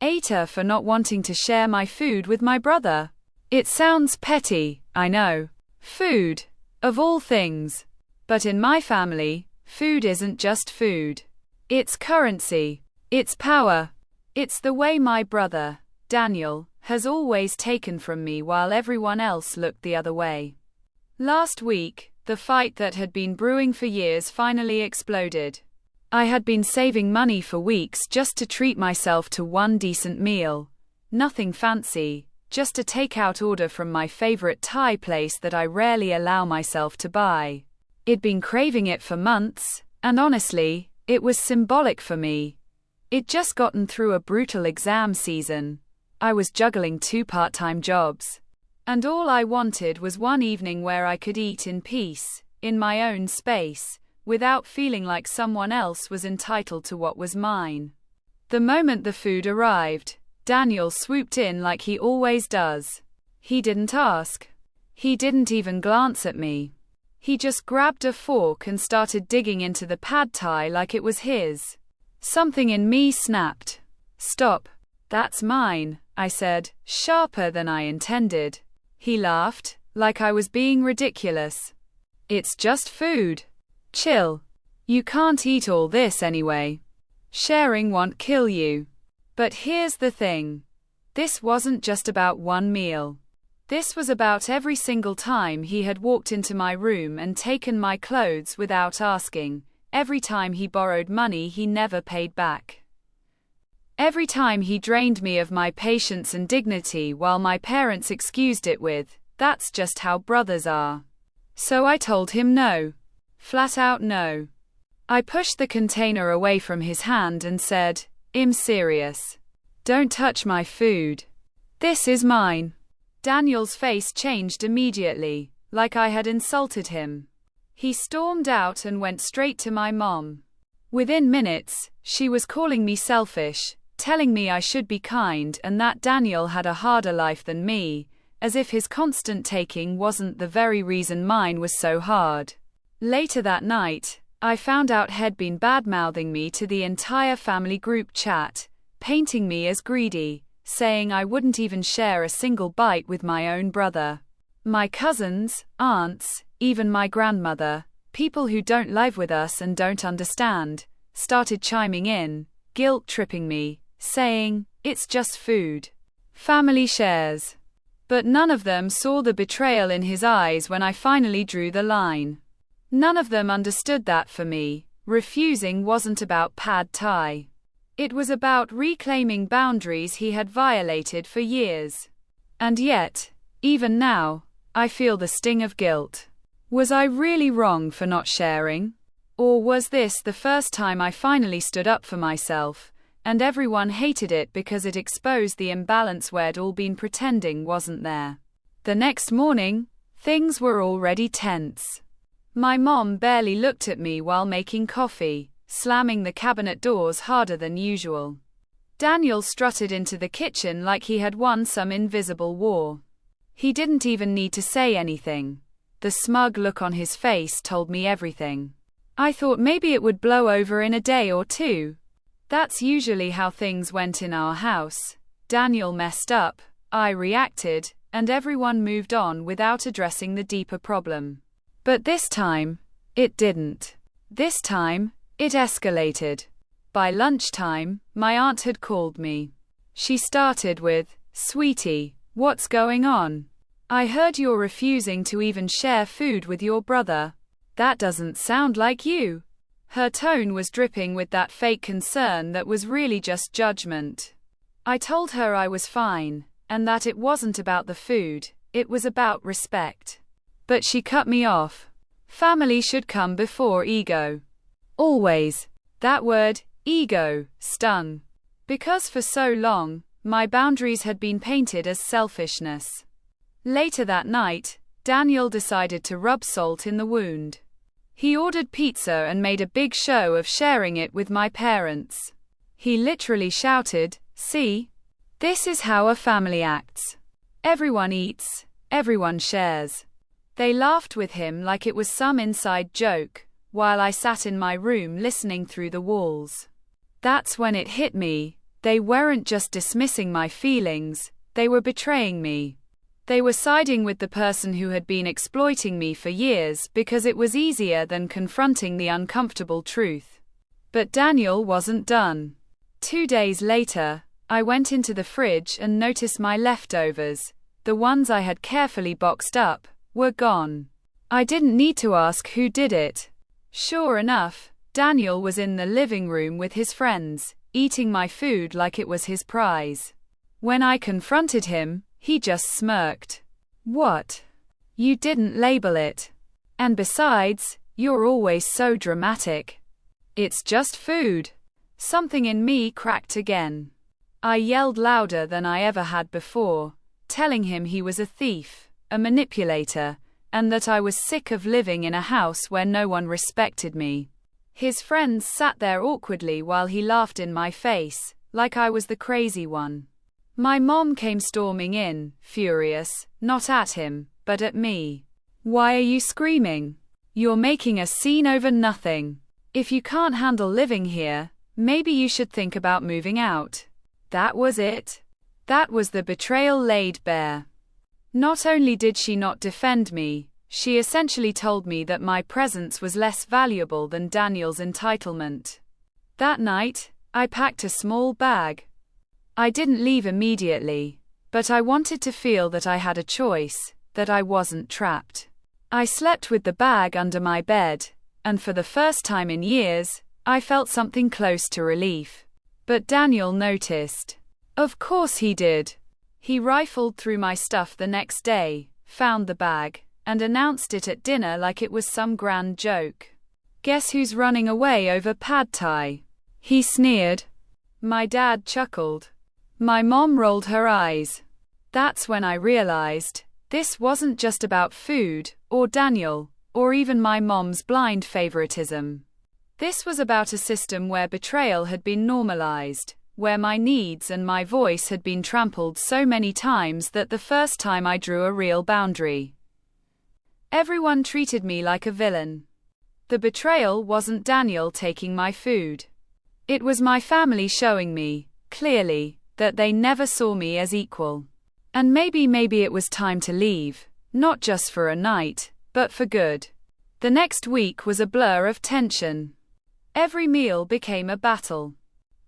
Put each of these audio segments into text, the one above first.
aitah for not wanting to share my food with my brother. It sounds petty, I know. Food, of all things. But in my family, food isn't just food. It's currency. It's power. It's the way my brother, Daniel, has always taken from me while everyone else looked the other way. Last week, the fight that had been brewing for years finally exploded. I had been saving money for weeks just to treat myself to one decent meal. Nothing fancy, just a takeout order from my favorite Thai place that I rarely allow myself to buy. I'd been craving it for months, and honestly, it was symbolic for me. I'd just gotten through a brutal exam season. I was juggling 2 part-time jobs. And all I wanted was one evening where I could eat in peace, in my own space, without feeling like someone else was entitled to what was mine. The moment the food arrived, Daniel swooped in like he always does. He didn't ask. He didn't even glance at me. He just grabbed a fork and started digging into the pad thai like it was his. Something in me snapped. "Stop. That's mine," I said, sharper than I intended. He laughed, like I was being ridiculous. "It's just food. Chill. You can't eat all this anyway. Sharing won't kill you." But here's the thing. This wasn't just about one meal. This was about every single time he had walked into my room and taken my clothes without asking, every time he borrowed money he never paid back. Every time he drained me of my patience and dignity while my parents excused it with, "That's just how brothers are." So I told him no. Flat out no. I pushed the container away from his hand and said, "I'm serious. Don't touch my food. This is mine." Daniel's face changed immediately, like I had insulted him. He stormed out and went straight to my mom. Within minutes, she was calling me selfish, telling me I should be kind and that Daniel had a harder life than me, as if his constant taking wasn't the very reason mine was so hard. Later that night, I found out he'd been bad-mouthing me to the entire family group chat, painting me as greedy, saying I wouldn't even share a single bite with my own brother. My cousins, aunts, even my grandmother, people who don't live with us and don't understand, started chiming in, guilt-tripping me, saying, "It's just food. Family shares." But none of them saw the betrayal in his eyes when I finally drew the line. None of them understood that for me, refusing wasn't about pad thai. It was about reclaiming boundaries he had violated for years. And yet, even now, I feel the sting of guilt. Was I really wrong for not sharing? Or was this the first time I finally stood up for myself, and everyone hated it because it exposed the imbalance we'd all been pretending wasn't there? The next morning, things were already tense. My mom barely looked at me while making coffee, slamming the cabinet doors harder than usual. Daniel strutted into the kitchen like he had won some invisible war. He didn't even need to say anything. The smug look on his face told me everything. I thought maybe it would blow over in a day or two. That's usually how things went in our house. Daniel messed up, I reacted, and everyone moved on without addressing the deeper problem. But this time, it didn't. This time, it escalated. By lunchtime, my aunt had called me. She started with, "Sweetie, what's going on? I heard you're refusing to even share food with your brother. That doesn't sound like you." Her tone was dripping with that fake concern that was really just judgment. I told her I was fine, and that it wasn't about the food, it was about respect. But she cut me off. Family should come before ego. Always. That word, ego, stung. Because for so long, my boundaries had been painted as selfishness. Later that night, Daniel decided to rub salt in the wound. He ordered pizza and made a big show of sharing it with my parents. He literally shouted, "See? This is how a family acts. Everyone eats, everyone shares." They laughed with him like it was some inside joke, while I sat in my room listening through the walls. That's when it hit me. They weren't just dismissing my feelings, they were betraying me. They were siding with the person who had been exploiting me for years because it was easier than confronting the uncomfortable truth. But Daniel wasn't done. 2 days later, I went into the fridge and noticed my leftovers, the ones I had carefully boxed up, were gone. I didn't need to ask who did it. Sure enough, Daniel was in the living room with his friends, eating my food like it was his prize. When I confronted him, he just smirked. What? You didn't label it. And besides, you're always so dramatic. It's just food. Something in me cracked again. I yelled louder than I ever had before, telling him he was a thief, a manipulator, and that I was sick of living in a house where no one respected me. His friends sat there awkwardly while he laughed in my face, like I was the crazy one. My mom came storming in, furious, not at him, but at me. Why are you screaming? You're making a scene over nothing. If you can't handle living here, maybe you should think about moving out. That was it. That was the betrayal laid bare. Not only did she not defend me, she essentially told me that my presence was less valuable than Daniel's entitlement. That night, I packed a small bag. I didn't leave immediately, but I wanted to feel that I had a choice, that I wasn't trapped. I slept with the bag under my bed, and for the first time in years, I felt something close to relief. But Daniel noticed. Of course he did. He rifled through my stuff the next day, found the bag, and announced it at dinner like it was some grand joke. Guess who's running away over pad thai? He sneered. My dad chuckled. My mom rolled her eyes. That's when I realized, this wasn't just about food, or Daniel, or even my mom's blind favoritism. This was about a system where betrayal had been normalized, where my needs and my voice had been trampled so many times that the first time I drew a real boundary, everyone treated me like a villain. The betrayal wasn't Daniel taking my food. It was my family showing me, clearly, that they never saw me as equal. And maybe it was time to leave, not just for a night, but for good. The next week was a blur of tension. Every meal became a battle.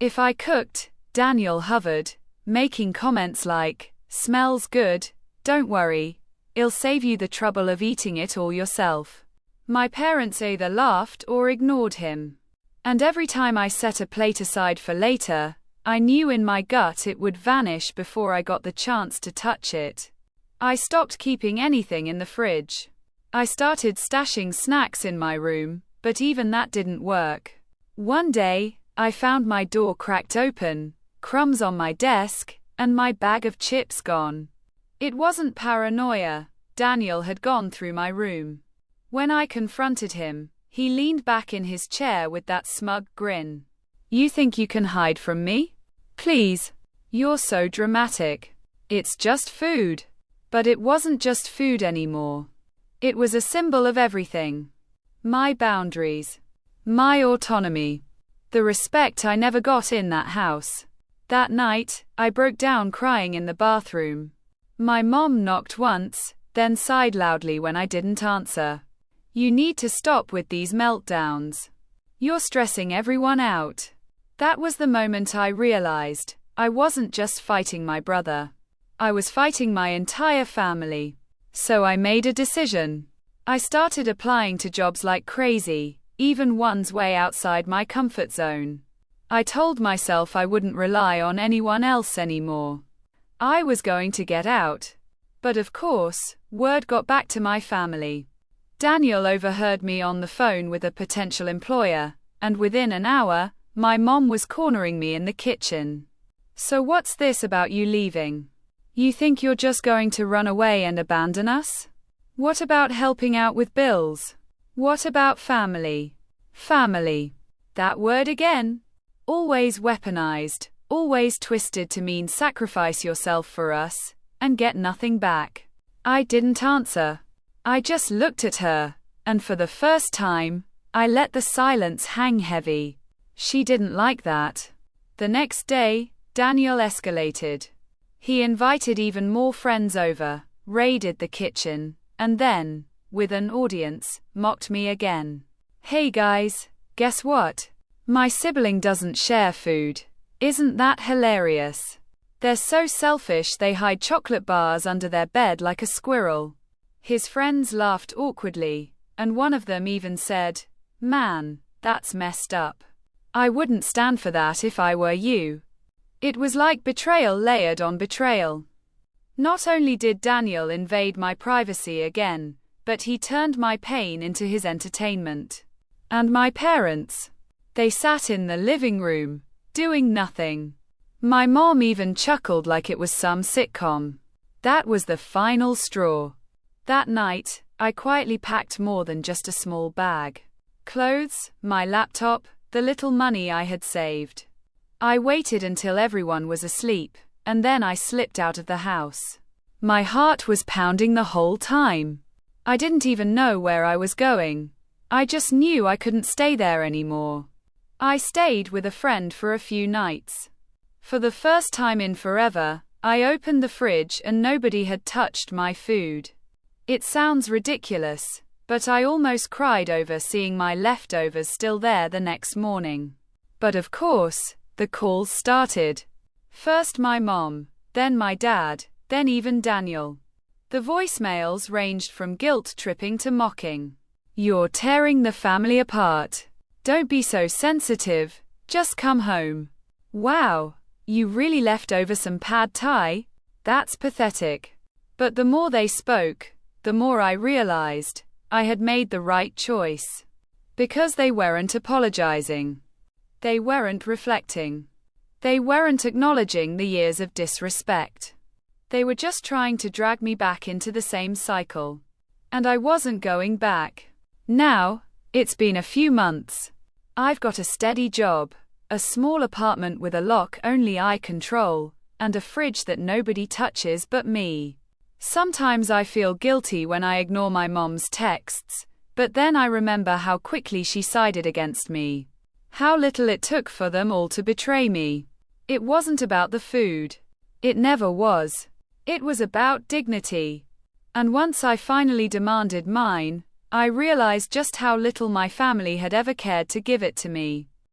If I cooked, Daniel hovered, making comments like, "Smells good, don't worry, it'll save you the trouble of eating it all yourself." My parents either laughed or ignored him. And every time I set a plate aside for later, I knew in my gut it would vanish before I got the chance to touch it. I stopped keeping anything in the fridge. I started stashing snacks in my room, but even that didn't work. One day, I found my door cracked open, crumbs on my desk, and my bag of chips gone. It wasn't paranoia. Daniel had gone through my room. When I confronted him, he leaned back in his chair with that smug grin. You think you can hide from me? Please. You're so dramatic. It's just food. But it wasn't just food anymore. It was a symbol of everything. My boundaries. My autonomy. The respect I never got in that house. That night, I broke down crying in the bathroom. My mom knocked once, then sighed loudly when I didn't answer. You need to stop with these meltdowns. You're stressing everyone out. That was the moment I realized, I wasn't just fighting my brother. I was fighting my entire family. So I made a decision. I started applying to jobs like crazy, even ones way outside my comfort zone. I told myself I wouldn't rely on anyone else anymore. I was going to get out. But of course, word got back to my family. Daniel overheard me on the phone with a potential employer, and within an hour, my mom was cornering me in the kitchen. So what's this about you leaving? You think you're just going to run away and abandon us? What about helping out with bills? What about family? Family. That word again. Always weaponized, always twisted to mean sacrifice yourself for us, and get nothing back. I didn't answer. I just looked at her, and for the first time, I let the silence hang heavy. She didn't like that. The next day, Daniel escalated. He invited even more friends over, raided the kitchen, and then, with an audience, mocked me again. Hey guys, guess what? My sibling doesn't share food. Isn't that hilarious? They're so selfish they hide chocolate bars under their bed like a squirrel. His friends laughed awkwardly, and one of them even said, "Man, that's messed up. I wouldn't stand for that if I were you." It was like betrayal layered on betrayal. Not only did Daniel invade my privacy again, but he turned my pain into his entertainment. And my parents? They sat in the living room, doing nothing. My mom even chuckled like it was some sitcom. That was the final straw. That night, I quietly packed more than just a small bag. Clothes, my laptop, the little money I had saved. I waited until everyone was asleep, and then I slipped out of the house. My heart was pounding the whole time. I didn't even know where I was going. I just knew I couldn't stay there anymore. I stayed with a friend for a few nights. For the first time in forever, I opened the fridge and nobody had touched my food. It sounds ridiculous, but I almost cried over seeing my leftovers still there the next morning. But of course, the calls started. First my mom, then my dad, then even Daniel. The voicemails ranged from guilt-tripping to mocking. "You're tearing the family apart. Don't be so sensitive, just come home. Wow, you really left over some pad thai? That's pathetic." But the more they spoke, the more I realized I had made the right choice. Because they weren't apologizing. They weren't reflecting. They weren't acknowledging the years of disrespect. They were just trying to drag me back into the same cycle. And I wasn't going back. Now, it's been a few months. I've got a steady job, a small apartment with a lock only I control, and a fridge that nobody touches but me. Sometimes I feel guilty when I ignore my mom's texts, but then I remember how quickly she sided against me. How little it took for them all to betray me. It wasn't about the food. It never was. It was about dignity. And once I finally demanded mine, I realized just how little my family had ever cared to give it to me.